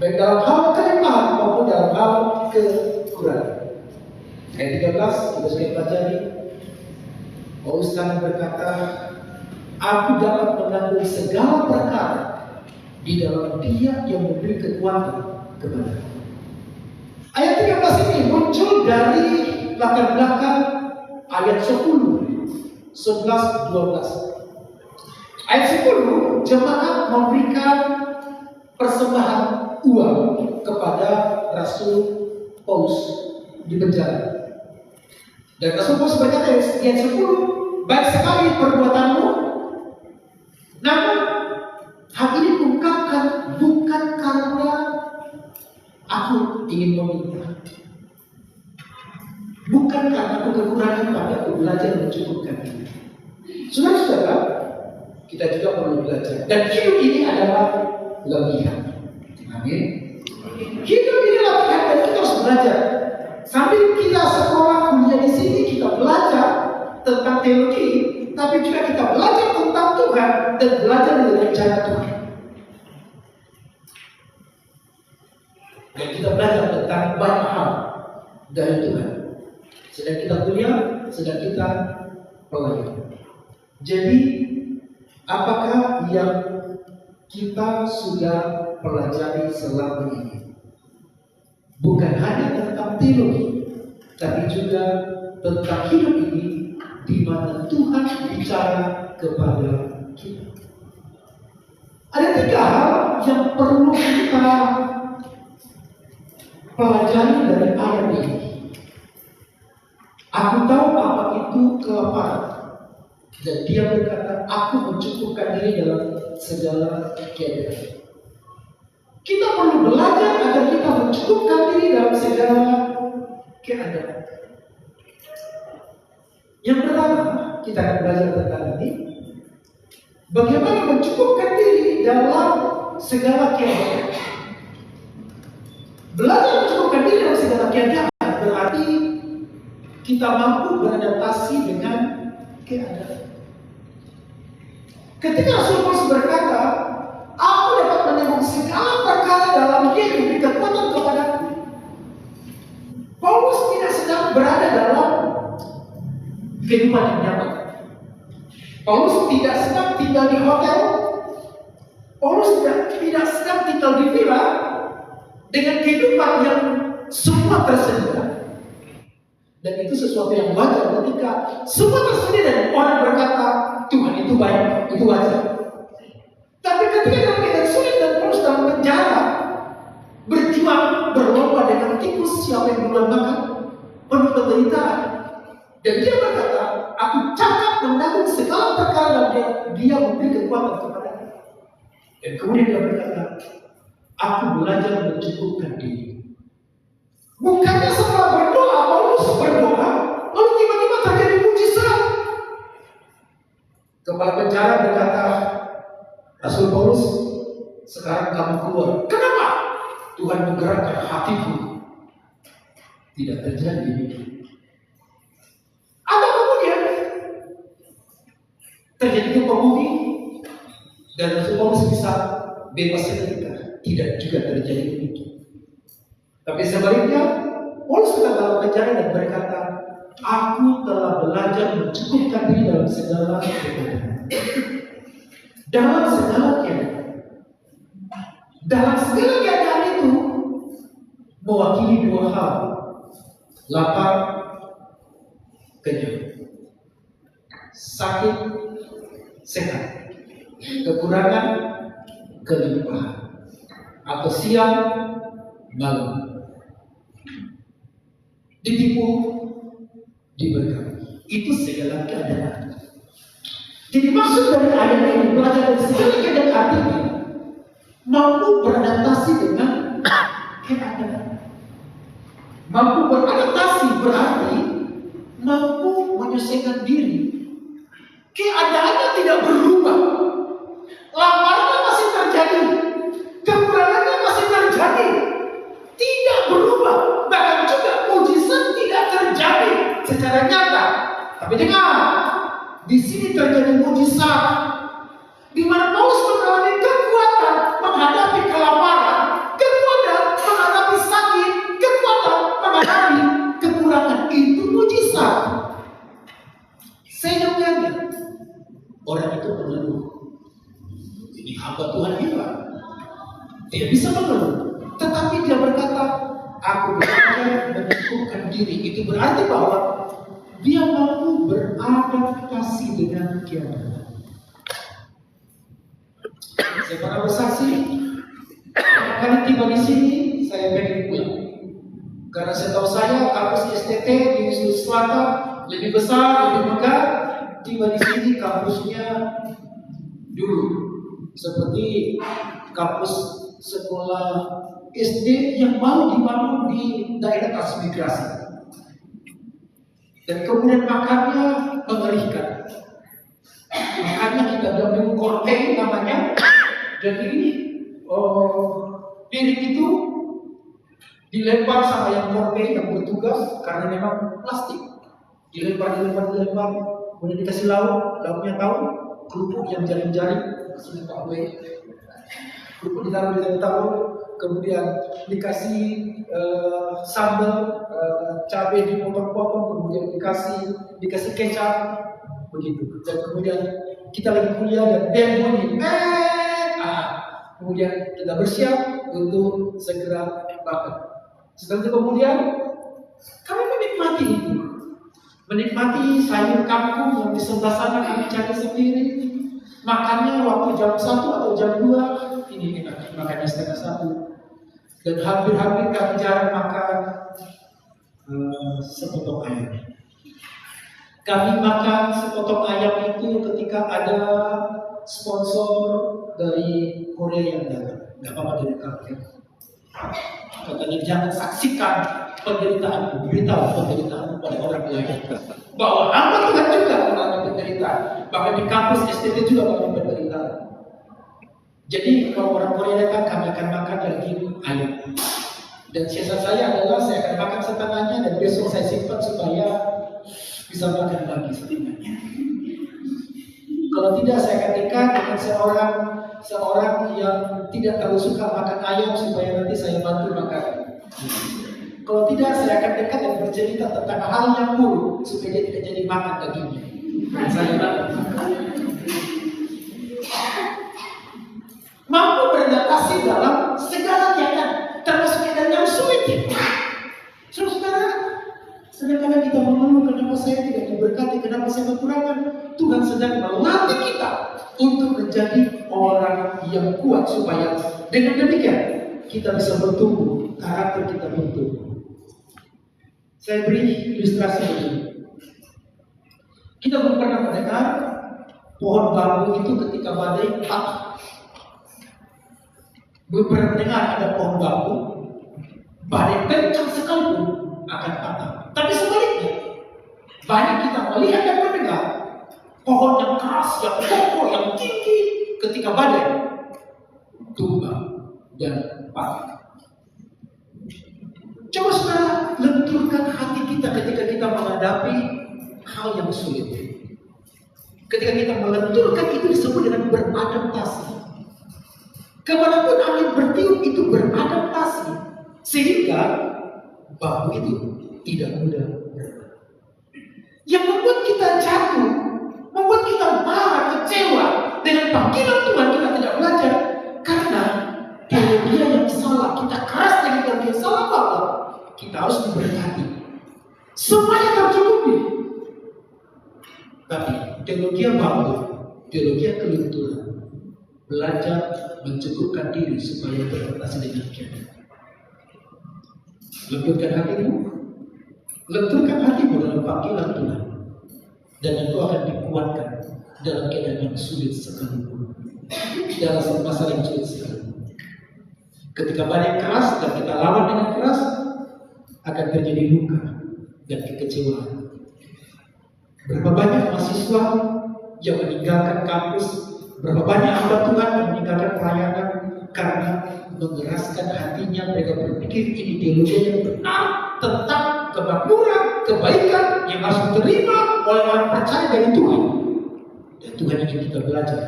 baik dalam hal kelimpahan maupun dalam hal kekurangan. Ayat 13 kita sudah pelajari. Paulus berkata, aku dapat menanggung segala perkara di dalam Dia yang memberi kekuatan kepada aku. Ayat 13 ini muncul dari latar belakang ayat 10, 11, 12. Ayat 10, jemaat memberikan persembahan uang kepada Rasul Paulus di penjara. Dan Rasul Paulus berkata di ayat 10, baik sekali perbuatanmu, namun hal ini diungkapkan bukan karena aku ingin meminta, bukan karena aku kekurangan, tapi aku belajar mencukupkan diri. Saudara-saudara, kita juga perlu belajar. Dan hidup ini adalah latihan. Amin. Hidup ini latihan dan kita harus belajar. Sambil kita sekolah kuliah di sini, kita belajar tentang teologi, tapi juga kita belajar tentang Tuhan dan belajar dari rencana Tuhan. Dan kita belajar tentang banyak hal dari Tuhan. Sedang kita kuliah, sedang kita pelajari. Jadi, apakah yang kita sudah pelajari selama ini? Bukan hanya tentang teologi, tapi juga tentang hidup ini, di mana Tuhan bicara kepada kita. Ada 3 hal yang perlu kita pelajari dari ayat ini. Aku tahu apa itu kelaparan, dan Dia berkata, aku mencukupkan diri dalam segala keadaan. Kita perlu belajar agar kita mencukupkan diri dalam segala keadaan. Yang pertama, kita akan belajar tentang ini. Bagaimana mencukupkan diri dalam segala keadaan. Belajar mencukupkan diri dalam segala keadaan berarti kita mampu beradaptasi dengan keadaan. Ketika Rasul Paulus berkata, aku dapat menanggung segala perkara dalam Dia yang memberi kekuatan kepadaku. Paulus tidak sedang berada dalam kehidupan yang nyaman. Paulus tidak sedang tinggal di hotel. Paulus tidak sedang tinggal di villa dengan kehidupan yang semua tersedia. Dan itu sesuatu yang wajar ketika semua tersedia dan orang berkata, Tuhan itu baik, itu wajar. Tapi ketika dalam keadaan sulit dan Paulus dalam penjara, berjuang, berlomba dengan tikus, siapa yang duluan makan, penuh penderitaan. Dan dia berkata, aku cakap menanggung segala perkara dan Dia memberi kekuatan kepadaku. Dan kemudian dia berkata, aku belajar mencukupkan diri. Bukannya setelah berdoa, Paulus berdoa, lalu tiba-tiba terjadi mujizat. Kepala penjara berkata, Rasul Paulus, sekarang kamu keluar. Kenapa? Tuhan menggerakkan hatiku. Tidak terjadi. Atau kemudian terjadi pembunuh dan Rasul Paulus bisa bebas seketika. Tidak juga terjadi begitu. Tapi sebaliknya, Paulus sedang dalam penjara dan berkata, aku telah belajar mencukupkan diri dalam segala keadaan. Dalam segala keadaan. Dalam segala keadaan itu mewakili 2 hal. Lapar, kenyang. Sakit, sehat. Kekurangan, kelimpahan. Atau siang, malam. Ditipu, diberkati. Itu segala keadaan. Jadi maksud dari ayat ini belajar dari segala keadaan artinya mampu beradaptasi dengan keadaan. Mampu beradaptasi berarti mampu menyesuaikan diri. Keadaannya tidak berubah. Laparnya masih terjadi. Kekurangannya masih terjadi. Tidak berubah. Bahkan juga mujizat tidak terjadi secara nyata. Tapi dengar, di sini terjadi mujizat di mana Paulus mengalami kekuatan menghadapi kelaparan, kekuatan Dia bisa mengeluh, tetapi dia berkata, aku belajar mencukupkan diri. Itu berarti bahwa dia mampu beradaptasi dengan keadaan. Saya pernah bersaksi, kali tiba di sini, saya pengen pulang. Karena setahu saya, kampus STT di Sulawesi Selatan lebih besar, lebih megah. Tiba di sini kampusnya dulu seperti kampus sekolah SD yang baru dibangun di daerah transmigrasi. Dan kemudian makannya mengerikan. Makanya kita bilang korte namanya. Jadi piring itu dilempar sama yang korte yang bertugas karena memang plastik. Dilempar, kemudian dikasih lauknya tahu, kerupuk yang jaring-jaring, sudah tahu kerupuk ditaruh di dalam tahu, kemudian dikasih sambal, cabai dipotong-potong, kemudian dikasih kecap, begitu. Dan kemudian kita lagi kuliah dan bel bunyi, kemudian kita bersiap untuk segera makan. Setelah itu kemudian kami menikmati itu. Menikmati sayur kangkung yang di sebelah sana kami cari sendiri. Makannya waktu jam 1 atau jam 2. Ini enak, makannya setengah 1. Dan hampir-hampir kami jarang makan sepotong ayam. Kami makan sepotong ayam itu ketika ada sponsor dari Korea yang datang. Gak apa-apa dari kami. Katanya jangan saksikan penderitaan, beritahu penderitaan pada orang lain. Bahwa hamba Tuhan juga mengalami penderitaan. Bahkan di kampus STT juga mengalami penderitaan. Jadi kalau orang Korea datang, kami akan makan daging ayam. Dan siasat saya adalah saya akan makan setengahnya dan besok saya simpan supaya bisa makan lagi setengahnya. Kalau tidak, saya akan dekat dengan seorang yang tidak terlalu suka makan ayam supaya nanti saya bantu makan. Kalau tidak, saya akan dekat dan bercerita tentang hal yang buruk supaya dia tidak jadi makan dagingnya. Saya mampu beradaptasi dalam segala keadaan, termasuk keadaan yang sulit. Saudara, sedangkan kita mengeluh kenapa saya tidak diberkati, kenapa saya kekurangan, Tuhan sedang melatih kita untuk menjadi orang yang kuat supaya dengan demikian kita bisa bertumbuh, karakter kita bertumbuh. Saya beri ilustrasi begini. Kita belum pernah mendengar pohon bambu itu ketika badai patah. Belum pernah mendengar ada pohon bambu badai kencang sekalipun akan patah. Tapi sebaliknya, banyak kita melihat dan mendengar pohon yang keras, yang kokoh, yang tinggi ketika badai tumbang dan patah. Coba saudara lenturkan hati kita ketika kita menghadapi hal yang sulit. Ketika kita melenturkan itu disebut dengan beradaptasi. Kemanapun angin bertiup itu beradaptasi, sehingga bambu itu tidak mudah bergerak. Yang membuat kita jatuh, membuat kita marah, kecewa dengan panggilan Tuhan, kita tidak belajar karena teologi yang salah, kita keras dengan teologi yang salah, Bapak. Kita harus diberkati. Semuanya tercukupi. Tapi teologi yang bagus, teologi yang kelunturan, belajar mencukupkan diri supaya beradaptasi dengan keadaan. Lenturkan hatimu, lenturkan hatimu dalam panggilan Tuhan, dan itu akan dikuatkan dalam keadaan yang sulit sekalipun, dalam masalah yang sulit sekalipun. Ketika badai keras dan kita lawan dengan keras, akan terjadi luka dan kekecewaan. Berapa banyak mahasiswa yang meninggalkan kampus, berapa banyak hamba Tuhan yang meninggalkan pelayanan karena mengeraskan hatinya. Mereka berpikir ini teologi yang benar tentang kemakmuran, kebaikan yang harus diterima oleh orang percaya dari Tuhan. Dan Tuhan ingin kita belajar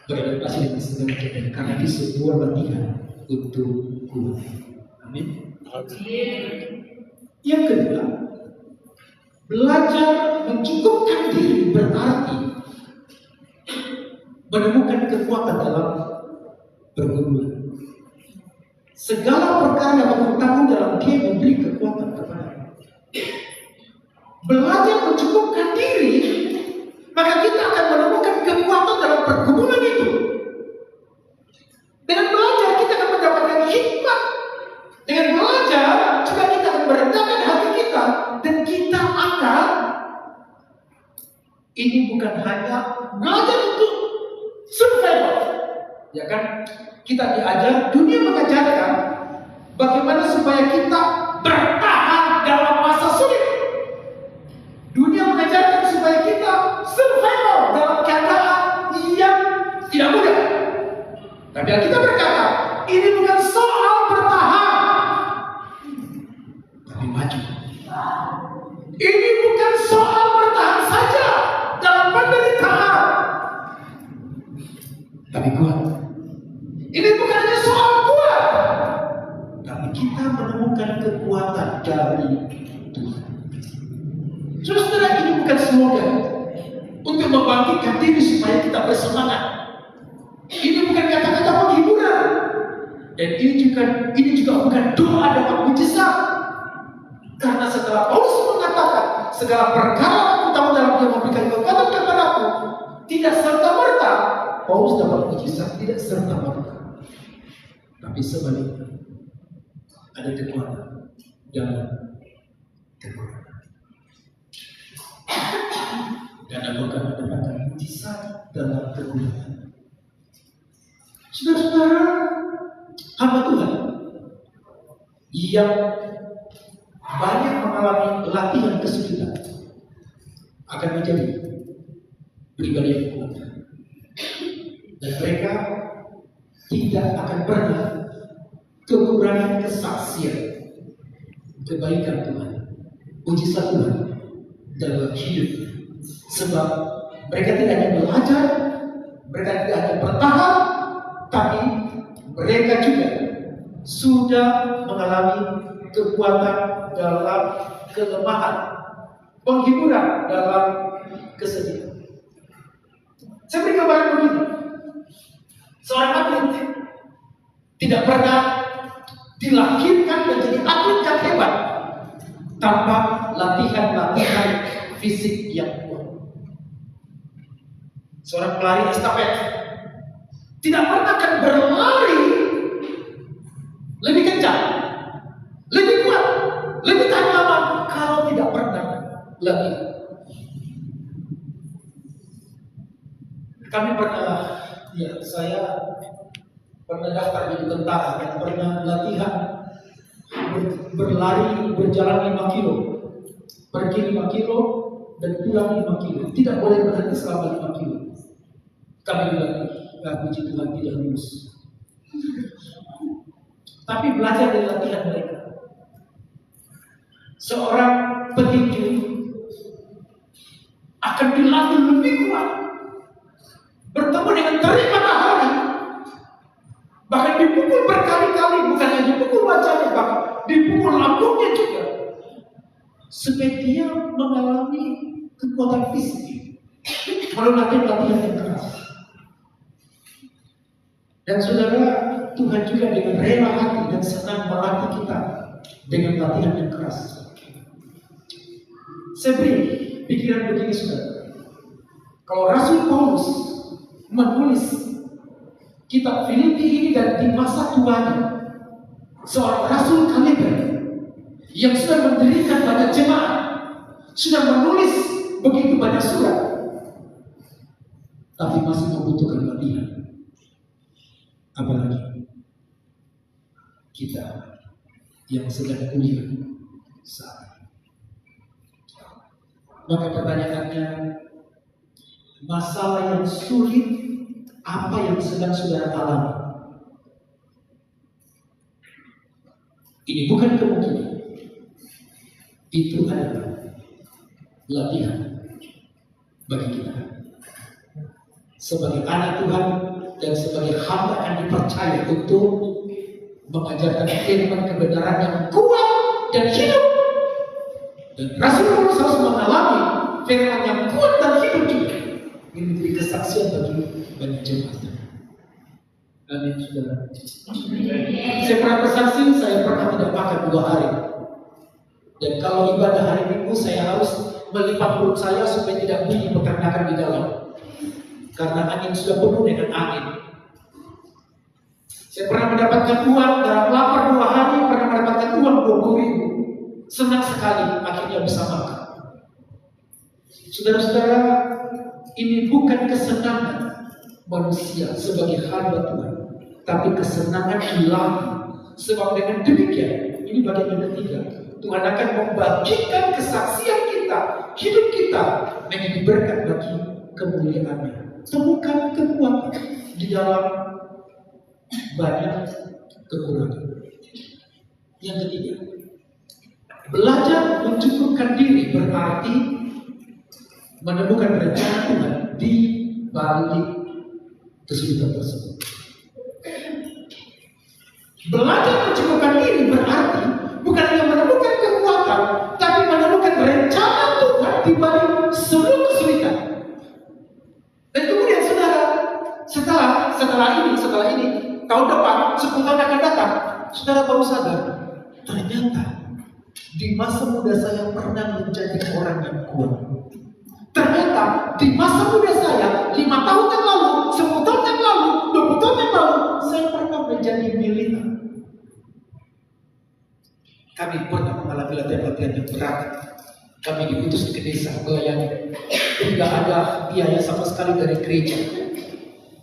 beradaptasi dengan segala keadaan, karena itu sebuah latihan untuk kuat. Amin. Yang kedua, belajar mencukupkan diri berarti menemukan kekuatan dalam pergumulan. segala perkara yang bertanggung dalam Dia memberi kekuatan kepada kita. Belajar mencukupkan diri, maka kita akan menemukan kekuatan dalam pergumulan itu. Dengan belajar kita akan mendapatkan hikmat. Dengan belajar juga kita akan merendahkan hati kita, dan kita akan, ini bukan hanya belajar untuk survival, ya kan? Kita diajar, dunia mengajarkan bagaimana supaya kita bertahan dalam masa sulit. Dunia mengajarkan supaya kita survival dalam keadaan yang tidak mudah. Tapi kita berkata, ini bukan soal bertahan, tapi maju. Ini bukan soal bertahan saja dalam penderitaan, tapi kuat. Ini bukan hanya soal kuat, tapi kita menemukan kekuatan dari Tuhan. Saudara, ini bukan slogan untuk membangkitkan diri supaya kita bersemangat. Ini bukan kata-kata penghiburan, dan ini juga bukan doa dalam mujizat. Karena setelah Paulus mengatakan segala perkara aku tahu dalam Dia memberikan kekuatan kepadaku, tidak serta-merta Paulus dapat mujizat, tidak serta-merta. Tapi sebaliknya, ada kekuatan dalam kekuatan. Dan aku akan mendapatkan mujizat dalam kekuatan. Saudara-saudara, hamba Tuhan yang banyak mengalami latihan kesulitan akan menjadi pribadi yang kuat. Dan mereka tidak akan pernah kekurangan kesaksian kebaikan Tuhan, mujizat Tuhan dalam hidup. Sebab mereka tidak hanya belajar, mereka tidak hanya bertahan, tapi mereka juga sudah mengalami kekuatan dalam kelemahan, penghiburan dalam kesedihan. Saya beri gambaran begini. Seorang atlet tidak pernah dilahirkan menjadi atlet yang hebat tanpa latihan-latihan fisik yang kuat. Seorang pelari estafet tidak pernah akan berlari lebih kencang, lebih kuat, lebih tahan lama kalau tidak pernah latihan. Kami pernah, saya pernah daftar jadi tentara dan pernah latihan berlari, berjalan 5 kilo, pergi 5 kilo dan pulang 5 kilo. Tidak boleh berhenti selama 5 kilo. Kami bilang, puji Tuhan tidak lulus. Tapi belajar dari latihan mereka. Seorang petinju akan dilatih lebih kuat, bertemu dengan terik matahari, bahkan dipukul berkali-kali, bukan hanya dipukul wajahnya, bahkan dipukul lambungnya juga, supaya dia mengalami kekuatan fisik melalui latihan yang keras. Dan saudara, Tuhan juga dengan rela hati dan senang melatih kita dengan latihan yang keras. Saya beri pikiran begini, saudara. Kalau Rasul Paulus menulis kitab Filipi ini dan di masa tuanya, seorang rasul kaliber yang sudah mendirikan banyak jemaat, sudah menulis begitu banyak surat, tapi masih membutuhkan latihan. Apalagi kita yang sedang kuliah saat ini. Maka pertanyaannya, masalah yang sulit apa yang sedang saudara alami? Ini bukan kemungkinan. Itu adalah latihan bagi kita sebagai anak Tuhan dan sebagai hamba yang dipercaya untuk mengajarkan firman kebenaran yang kuat dan hidup. Dan Rasul Paulus harus mengalami firman yang kuat dan hidup juga. Ini menjadi kesaksian bagi banyak jemaat. Amin, saudara. Saya pernah bersaksi, saya pernah tidak makan 2 hari. Dan kalau ibadah hari Minggu, saya harus melipat perut saya supaya tidak bunyi peternakan di dalam. Karena angin sudah penuh dengan angin. Saya pernah mendapatkan uang dalam lapar 2 hari, pernah mendapatkan uang 20.000. Senang sekali akhirnya bisa makan. Saudara-saudara, ini bukan kesenangan manusia sebagai hamba Tuhan, tapi kesenangan ilahi. Sebab dengan demikian, ini bagian yang ketiga, Tuhan akan membagikan kesaksian kita, hidup kita menjadi berkat bagi kemuliaan-Nya. Temukan kekuatan di dalam banyak kekurangan. Yang ketiga, belajar mencukupkan diri berarti menemukan rencana Tuhan di balik kesulitan tersebut. Belajar mencukupkan diri berarti bukan hanya menemukan kekuatan, tapi menemukan rencana Tuhan di balik seluruh kesulitan. Dan kemudian saudara, setelah ini, tahun depan, 10 tahun akan datang, saudara baru sadar, ternyata di masa muda saya pernah menjadi orang yang kuat. Ternyata di masa muda saya, 5 tahun yang lalu, 10 tahun yang lalu, 20 tahun yang lalu, saya pernah menjadi militer. Kami pernah mengalami latihan-latihan yang berat. Kami diutus ke desa melayani. Tidak ada biaya sama sekali dari gereja.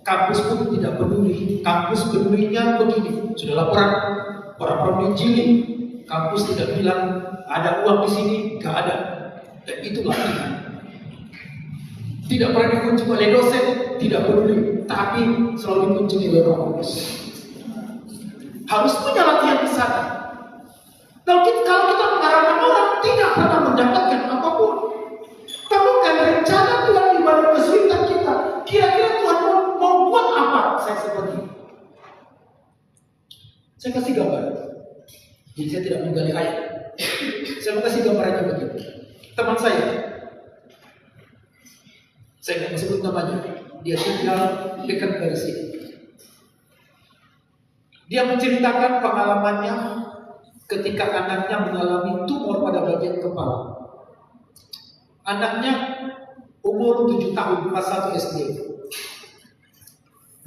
Kampus pun tidak peduli. Kampus pedulinya begini. Sudah laporan para penginjili. Kampus tidak bilang ada uang di sini, tidak ada. Dan itulah latihan. Tidak pernah dikunjungi oleh dosen, tidak peduli, tapi selalu dikunjungi oleh Roh Kudus. Harus punya latihan di sana. Kalau kita mengarahkan orang, tidak pernah mendapatkan apapun. Temukan rencana Tuhan di balik kesulitan kita. Kira-kira Tuhan mau buat apa? Saya seperti ini. Saya kasih gambar. Jadi saya tidak menggali ayat. Saya mau kasih gambarannya begini. Teman saya nggak sebut namanya, dia tinggal dekat dari sini. Dia menceritakan pengalamannya ketika anaknya mengalami tumor pada bagian kepala. Anaknya umur 7 tahun, kelas 1 SD.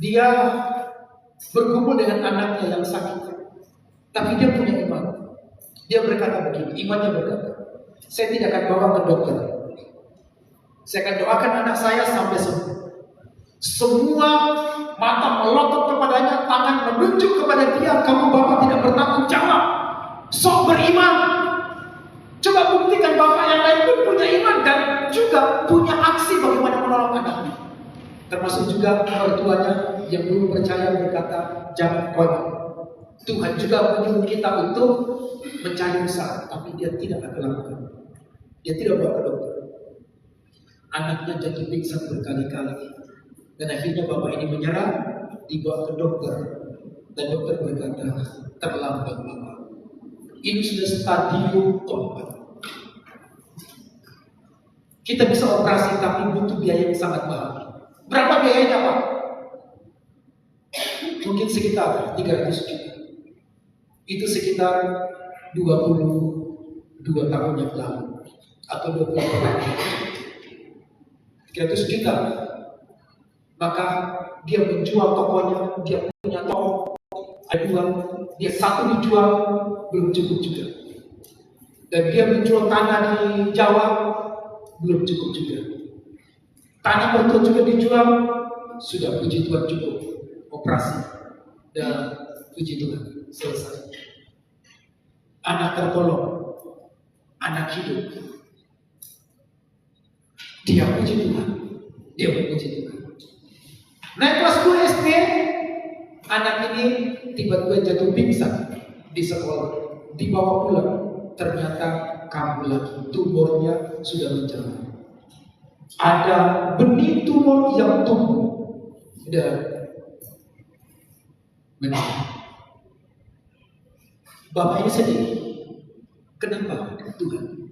Dia berkumpul dengan anaknya yang sakit, tapi dia punya iman. Dia berkata begini, imannya berkata, saya tidak akan bawa ke dokter. Saya akan doakan anak saya sampai sembuh. Semua mata melotot kepadanya, tangan menunjuk kepada dia, kamu bapak tidak bertanggung jawab. Sok beriman. Coba buktikan bapak yang lain pun punya iman dan juga punya aksi bagaimana menolong anaknya. Termasuk juga mertuanya yang belum percaya berkata, jangan konyol. Tuhan juga menyuruh kita untuk mencari usaha, tapi dia tidak akan lakukan. Dia tidak bawa ke dokter. Anaknya jatuh pingsan berkali-kali. Dan akhirnya bapak ini menyerah, dibawa ke dokter. Dan dokter berkata, terlambat bapak. Ini sudah stadium keempat. Kita bisa operasi tapi butuh biaya yang sangat mahal. Berapa biayanya Pak? Mungkin sekitar 300 juta. Itu sekitar 22 tahun yang lalu. Atau 20 tahun. 300 juta. Maka dia menjual tokonya, dia punya toko, ada 2, dia 1 dijual, belum cukup juga. Dan dia menjual tanah di Jawa, belum cukup juga. Tanah mertua juga dijual, sudah puji Tuhan cukup. Operasi, dan puji Tuhan, selesai. Anak tertolong, anak hidup. Dia puji Tuhan, dia puji Tuhan. Naik kelas 2 SD, anak ini tiba-tiba jatuh pingsan di sekolah, dibawa pulang, ternyata kambuh lagi, tumornya sudah menjalar. Ada benih tumor yang tumbuh dan meninggal. Bapak ini sedih. Kenapa Tuhan?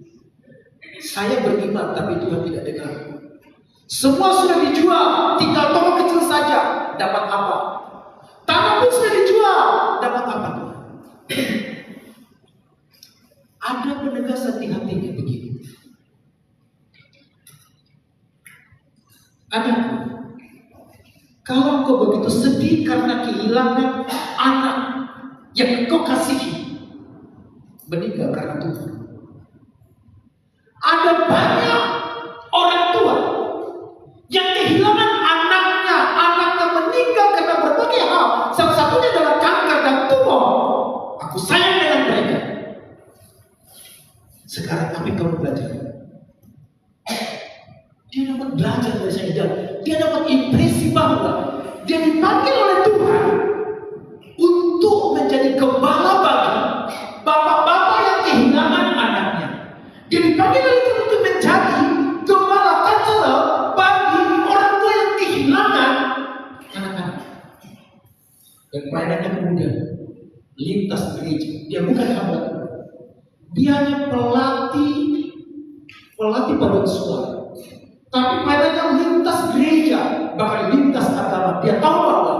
Saya beriman tapi Tuhan tidak dengar. Semua sudah dijual, tinggal toko kecil saja. Dapat apa? Tanah pun sudah dijual. Dapat apa Tuhan? Anakku, kalau kau begitu sedih karena kehilangan anak yang kau kasihi meninggal karena Tuhan. Ada banyak orang tua yang kehilangan anaknya meninggal karena berbagai hal. Salah satunya adalah kanker dan tumor. Aku sayang dengan mereka. Sekarang apa yang kamu belajar? Dia dapat belajar dari saya dan dia dapat impresi bahwa dia dipanggil oleh Tuhan untuk menjadi gembala bagi bapak-bapak yang kehilangan anaknya. Dia dipanggil oleh Tuhan untuk menjadi gembala konselor bagi orang tua yang kehilangan anak-anak. Dan pelayanannya kemudian lintas gereja. Dia bukan hamba, dia hanya pelatih paduan suara. Tapi pelayanannya lintas gereja, bahkan lintas agama. Dia tahu bahwa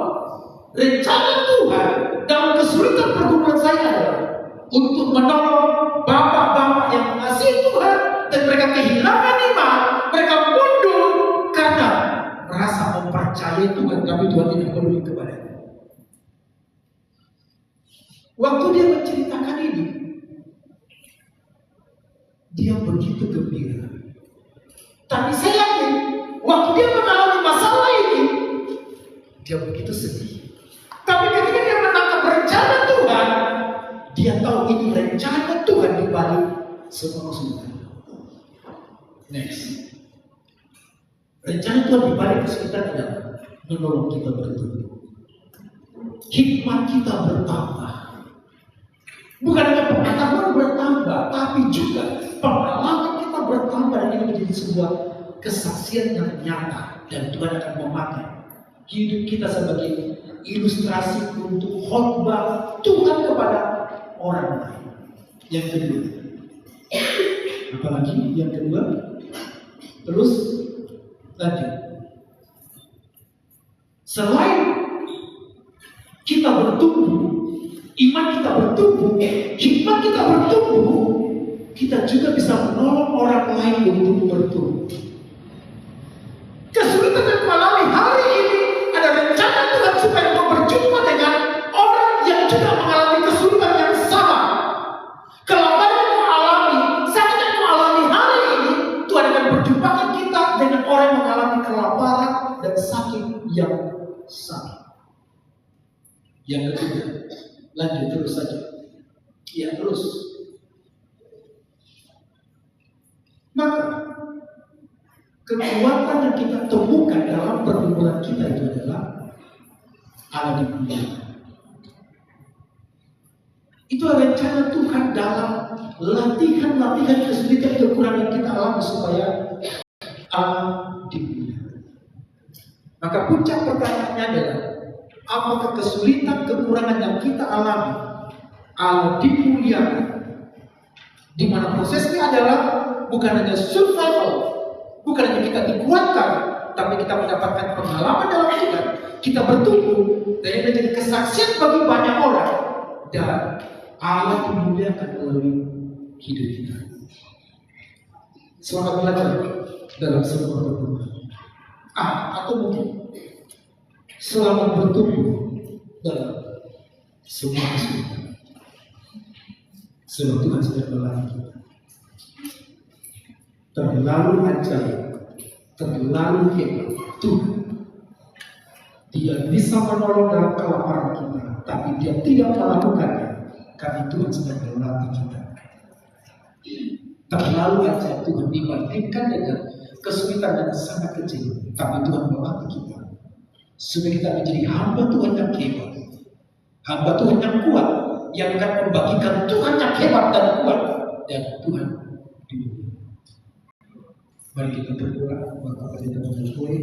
rencana Tuhan dalam kesulitan pergumulan saya adalah untuk menolong bapak-bapak yang mengasihi Tuhan dan mereka kehilangan iman, mereka mundur karena merasa mempercayai Tuhan, tapi Tuhan tidak peduli kepadanya. Waktu dia menceritakan ini, dia begitu gembira. Tapi saya yakin, waktu dia mengalami masalah ini, dia begitu sedih. Tapi ketika dia menangkap rencana Tuhan, dia tahu ini rencana Tuhan di balik semua kesulitan. Next. Rencana Tuhan di balik kesulitan adalah menolong kita bertumbuh. Hikmat kita bertambah. Bukan hanya pengetahuan bertambah, tapi juga pengalaman kita bertambah, dan ini menjadi sebuah kesaksian yang nyata, dan Tuhan akan memakai hidup kita sebagai ilustrasi untuk khotbah Tuhan kepada orang lain. Yang kedua, apalagi yang kedua, terus lanjut. Selain kita bertumbuh, iman kita bertumbuh, hikmat kita bertumbuh, kita juga bisa menolong orang lain untuk bertumbuh. Kesulitan yang mengalami hari ini ada rencana Tuhan supaya kau berjumpa dengan orang yang juga mengalami kesulitan yang sama. Kelemahan yang kau alami, sakit yang kau alami hari ini, Tuhan akan berjumpakan kita dengan orang yang mengalami kelaparan dan sakit yang sama. Yang ketiga, lanjut terus saja. Ya terus. Maka kekuatan yang kita temukan dalam pergumulan kita itu adalah Allah dimuliakan. Itu rencana Tuhan dalam latihan kesulitan kekurangan kita alami supaya Allah dimuliakan. Maka puncak pertanyaannya adalah, apakah kesulitan kekurangan yang kita alami Allah dimuliakan? Di mana prosesnya adalah bukan hanya survival, bukan hanya kita dikuatkan, tapi kita mendapatkan pengalaman dalam Tuhan, kita bertumbuh dan ini menjadi kesaksian bagi banyak orang, dan Allah dimuliakan melalui hidup kita. Selamat belajar dalam sebuah pertumbuhan. Atau mungkin selamat bertumbuh dalam semua kesulitan. Sebab Tuhan sudah melatih kita. Terlalu ajaib, terlalu hebat Tuhan. Dia bisa menolong dalam kelaparan kita, tapi Dia tidak melakukannya karena Tuhan sudah melatih kita. Terlalu ajaib Tuhan dibandingkan dengan kesulitan yang sangat kecil, tapi Tuhan melatih kita supaya kita menjadi hamba Tuhan yang hebat, hamba Tuhan yang kuat, yang akan membagikan Tuhan yang hebat dan kuat, dan Tuhan dimuliakan. Mari kita berdoa, maka kita memulai.